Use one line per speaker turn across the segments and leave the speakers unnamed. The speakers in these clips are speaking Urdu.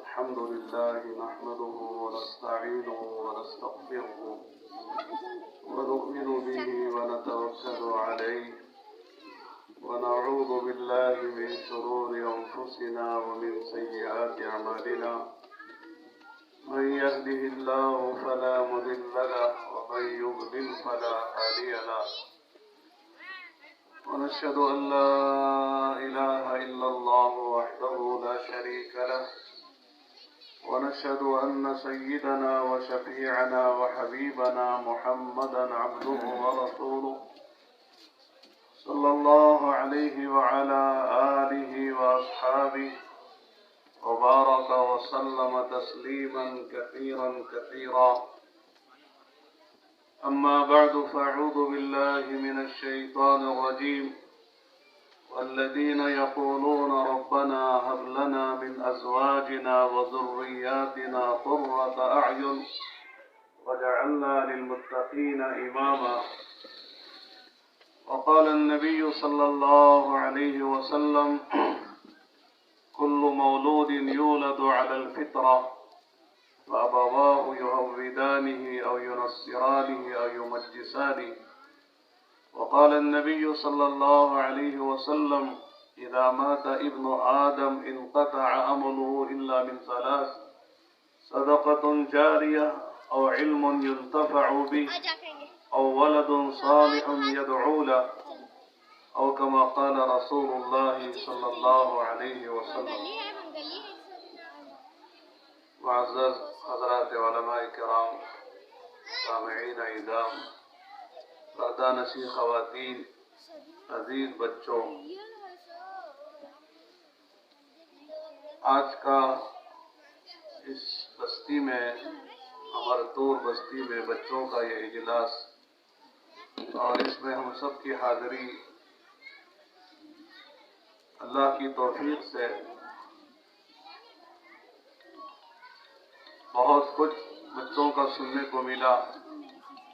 الحمد لله نحمده ونستعينه ونستغفره ونؤمن به ونتوكل عليه ونعوذ بالله من شرور أنفسنا ومن سيئات أعمالنا من يهده الله فلا مضل له ومن يضلل فلا هادي له ونشهد أن لا إله إلا الله وحده لا شريك له ونشهد أن سيدنا وشفيعنا وحبيبنا محمدا عبده ورسوله صلى الله عليه وعلى آله وأصحابه وبارك وسلم تسليما كثيرا كثيرا. أما بعد فأعوذ بالله من الشيطان الرجيم والذين يقولون ربنا هب لنا من أزواجنا وذرياتنا قرة أعين واجعلنا للمتقين إماما. وقال النبي صلى الله عليه وسلم كل مولود يولد على الفطرة فأبواه يهودانه أو ينصرانه أو يمجسانه. وقال النبي صلى الله عليه وسلم إذا مات ابن آدم انقطع عمله إلا من ثلاث صدقة جارية أو علم ينتفع به أو ولد صالح يدعو له أو كما قال رسول الله صلى الله عليه وسلم. معزز حضرات علماء کرام، سامعین اعظام، پردہ نشین خواتین، عزیز بچوں، آج کا اس بستی میں، امرتور بستی میں بچوں کا یہ اجلاس اور اس میں ہم سب کی حاضری اللہ کی توفیق سے بہت کچھ بچوں کا سننے کو ملا.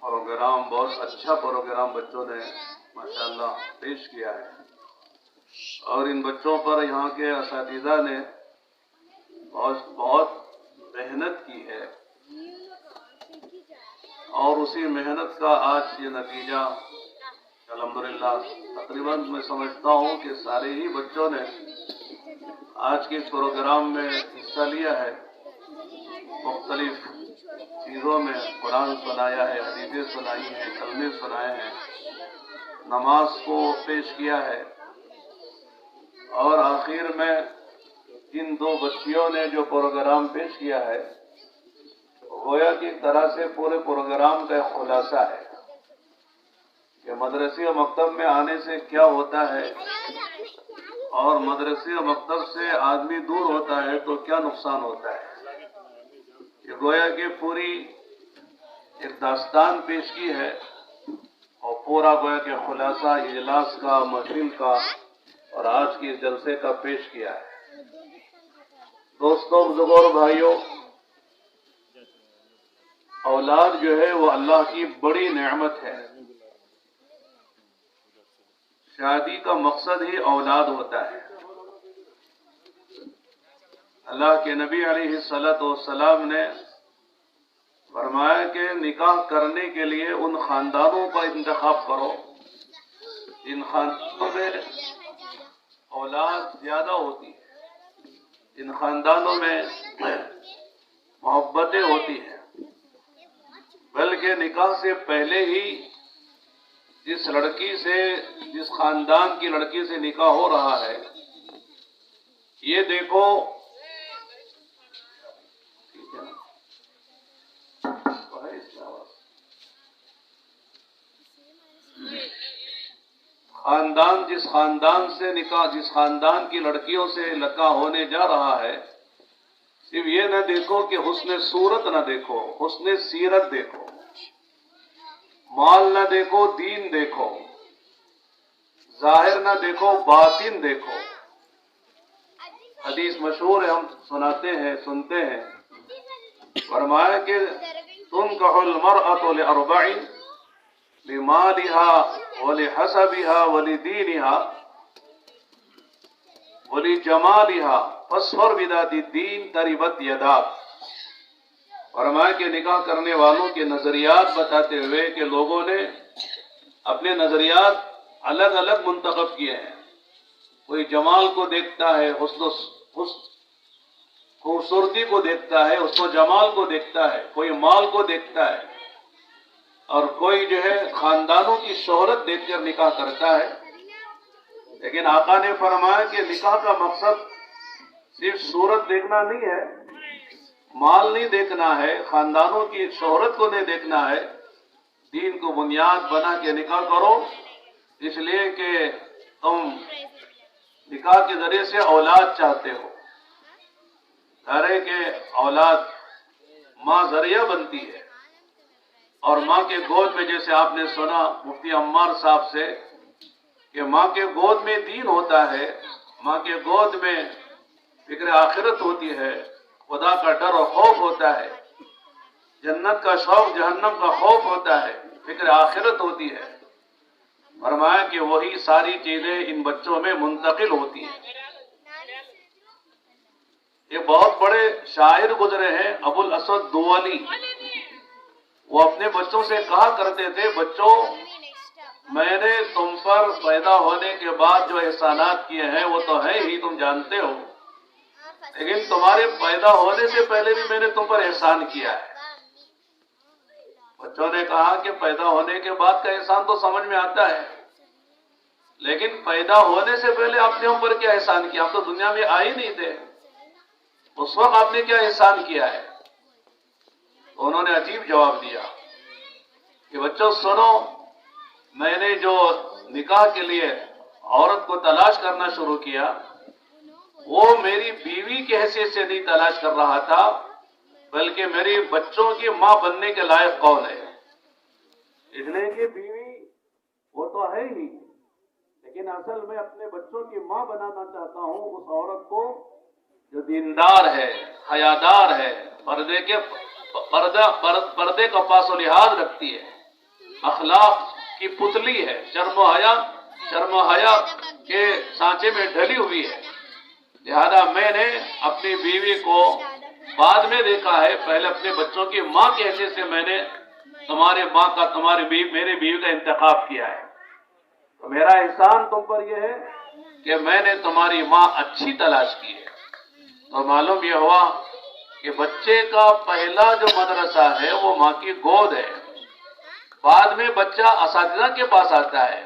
پروگرام بہت اچھا پروگرام بچوں نے ماشاءاللہ پیش کیا ہے اور ان بچوں پر یہاں کے اساتذہ نے بہت محنت کی ہے اور اسی محنت کا آج یہ نتیجہ الحمدللہ تقریباً میں سمجھتا ہوں کہ سارے ہی بچوں نے آج کے اس پروگرام میں حصہ لیا ہے. مختلف چیزوں میں قرآن سنایا ہے، حدیثیں سنائی ہیں، کلمے سنائے ہیں، نماز کو پیش کیا ہے اور آخر میں ان دو بچیوں نے جو پروگرام پیش کیا ہے گویا کی طرح سے پورے پروگرام کا ایک خلاصہ ہے کہ مدرسے و مکتب میں آنے سے کیا ہوتا ہے اور مدرسے و مکتب سے آدمی دور ہوتا ہے تو کیا نقصان ہوتا ہے. یہ گویا کہ پوری ایک داستان پیش کی ہے اور پورا گویا کہ خلاصہ اجلاس کا، محفل کا اور آج کے جلسے کا پیش کیا ہے. دوستوں، بزرگوں اور بھائیوں، اولاد جو ہے وہ اللہ کی بڑی نعمت ہے. شادی کا مقصد ہی اولاد ہوتا ہے. اللہ کے نبی علیہ السلام نے فرمایا کہ نکاح کرنے کے لیے ان خاندانوں کا انتخاب کرو جن خاندانوں میں اولاد زیادہ ہوتی ہے، جن خاندانوں میں محبتیں ہوتی ہیں. بلکہ نکاح سے پہلے ہی جس خاندان کی لڑکی سے نکاح ہو رہا ہے یہ دیکھو جس خاندان کی لڑکیوں سے نکاح ہونے جا رہا ہے، صرف یہ نہ دیکھو کہ حسن صورت نہ دیکھو، حسن سیرت دیکھو، مال نہ دیکھو، دین دیکھو، ظاہر نہ دیکھو، باطن دیکھو. حدیث مشہور ہے، ہم سنتے ہیں. فرمایا کہ تنکح المرأة لأربع لمالها ولحسبها ولدينها ولی جمالہا فاصفر بذات الدین تربت یداک. فرمایا کہ نکاح کرنے والوں کے نظریات بتاتے ہوئے کہ لوگوں نے اپنے نظریات الگ الگ منتخب کیے ہیں. کوئی جمال کو دیکھتا ہے، حسن خوبصورتی کو دیکھتا ہے، حسن و جمال کو دیکھتا ہے، کوئی مال کو دیکھتا ہے، اور کوئی جو ہے خاندانوں کی شہرت دیکھ کر نکاح کرتا ہے. لیکن آقا نے فرمایا کہ نکاح کا مقصد صرف صورت دیکھنا نہیں ہے، مال نہیں دیکھنا ہے، خاندانوں کی شہرت کو نہیں دیکھنا ہے. دین کو بنیاد بنا کے نکاح کرو، اس لیے کہ تم نکاح کے ذریعے سے اولاد چاہتے ہو. گھر کے اولاد ماں ذریعہ بنتی ہے، اور ماں کے گود میں جیسے آپ نے سنا مفتی عمار صاحب سے کہ ماں کے گود میں دین ہوتا ہے، ماں کے گود میں فکر آخرت ہوتی ہے، خدا کا ڈر و خوف ہوتا ہے، جنت کا شوق جہنم کا خوف ہوتا ہے، فکر آخرت ہوتی ہے. فرمایا کہ وہی ساری چیزیں ان بچوں میں منتقل ہوتی ہیں. یہ بہت بڑے شاعر گزرے ہیں ابو الاسود دؤلی. وہ اپنے بچوں سے کہا کرتے تھے، بچوں میں نے تم پر پیدا ہونے کے بعد جو احسانات کیے ہیں وہ تو ہیں ہی، تم جانتے ہو، لیکن تمہارے پیدا ہونے سے پہلے بھی میں نے تم پر احسان کیا ہے. بچوں نے کہا کہ پیدا ہونے کے بعد کا احسان تو سمجھ میں آتا ہے، لیکن پیدا ہونے سے پہلے آپ نے ہم پر کیا احسان کیا؟ ہم تو دنیا میں آئے نہیں تھے، اس وقت آپ نے کیا احسان کیا ہے؟ تو انہوں نے عجیب جواب دیا کہ بچوں سنو، میں نے جو نکاح کے لیے عورت کو تلاش کرنا شروع کیا وہ میری بیوی کی حیثیت سے نہیں تلاش کر رہا تھا، بلکہ میری بچوں کی ماں بننے کے لائق کون ہے. اس لیے کہ بیوی وہ تو ہے ہی، لیکن اصل میں اپنے بچوں کی ماں بنانا چاہتا ہوں اس عورت کو جو دیندار ہے، حیادار ہے، پردے کا پاس و لحاظ رکھتی ہے، اخلاق کی پتلی ہے، شرم و حیا کے سانچے میں ڈھلی ہوئی ہے. لہذا میں نے اپنی بیوی کو بعد میں دیکھا ہے، پہلے اپنے بچوں کی ماں کی حیثیت سے میں نے میرے بیوی کا انتخاب کیا ہے. تو میرا احسان تم پر یہ ہے کہ میں نے تمہاری ماں اچھی تلاش کی ہے. تو معلوم یہ ہوا کہ بچے کا پہلا جو مدرسہ ہے وہ ماں کی گود ہے. بعد میں بچہ اساتذہ کے پاس آتا ہے،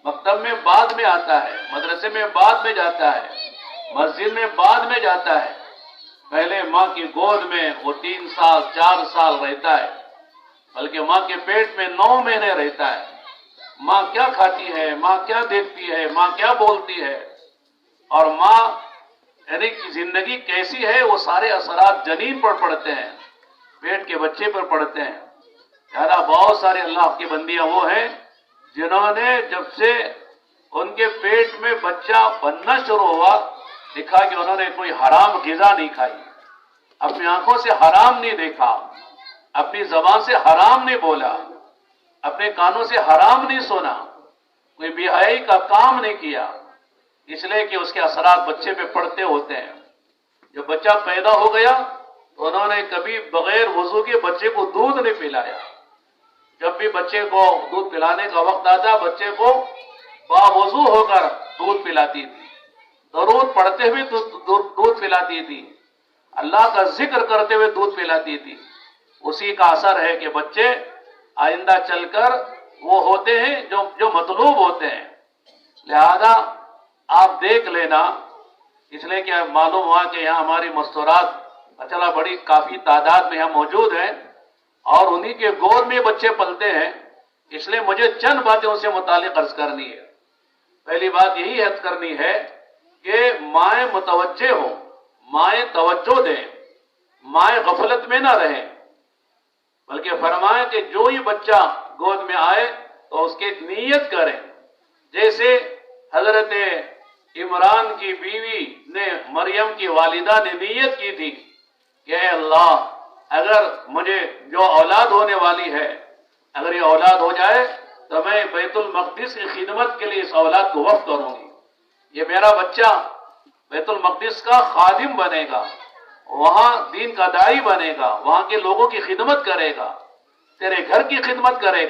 مکتب میں بعد میں آتا ہے، مدرسے میں بعد میں جاتا ہے، مسجد میں بعد میں جاتا ہے. پہلے ماں کی گود میں وہ 3 سال 4 سال رہتا ہے، بلکہ ماں کے پیٹ میں 9 مہینے رہتا ہے. ماں کیا کھاتی ہے، ماں کیا دیکھتی ہے، ماں کیا بولتی ہے، اور ماں یعنی کہ زندگی کیسی ہے، وہ سارے اثرات جنین پر پڑتے ہیں، پیٹ کے بچے پر پڑتے ہیں. یارا بہت سارے اللہ کے بندیاں وہ ہیں جنہوں نے جب سے ان کے پیٹ میں بچہ بننا شروع ہوا دیکھا کہ انہوں نے کوئی حرام غذا نہیں کھائی، اپنی آنکھوں سے حرام نہیں دیکھا، اپنی زبان سے حرام نہیں بولا، اپنے کانوں سے حرام نہیں سنا، کوئی بے حیائی کا کام نہیں کیا، اس لیے کہ اس کے اثرات بچے پہ پڑتے ہوتے ہیں. جب بچہ پیدا ہو گیا تو انہوں نے کبھی بغیر وضو کے بچے کو دودھ نہیں پلایا. جب بھی بچے کو دودھ پلانے کا وقت آتا بچے کو باوضو ہو کر دودھ پلاتی تھی، درود پڑھتے ہوئے دودھ پلاتی تھی، اللہ کا ذکر کرتے ہوئے دودھ پلاتی تھی. اسی کا اثر ہے کہ بچے آئندہ چل کر وہ ہوتے ہیں جو مطلوب ہوتے ہیں. لہذا آپ دیکھ لینا، اس لیے کہ معلوم ہوا کہ یہاں ہماری مستورات اچھا بڑی کافی تعداد میں یہاں موجود ہیں اور انہی کے گود میں بچے پلتے ہیں. اس لیے مجھے چند باتیں ان سے متعلق عرض کرنی ہے. پہلی بات یہی عرض کرنی ہے کہ مائیں متوجہ ہو، مائیں توجہ دیں، مائیں غفلت میں نہ رہیں، بلکہ فرمائیں کہ جو ہی بچہ گود میں آئے تو اس کی نیت کریں. جیسے حضرت عمران کی بیوی نے، مریم کی والدہ نے نیت کی تھی کہ اے اللہ اگر مجھے جو اولاد ہونے والی ہے، اگر یہ اولاد ہو جائے تو میں بیت المقدس کی خدمت کے لیے اس اولاد کو وقف کروں گی. یہ میرا بچہ
بیت المقدس کا خادم بنے گا، وہاں دین کا داعی بنے گا، وہاں کے لوگوں کی خدمت کرے گا، تیرے گھر کی خدمت کرے گا۔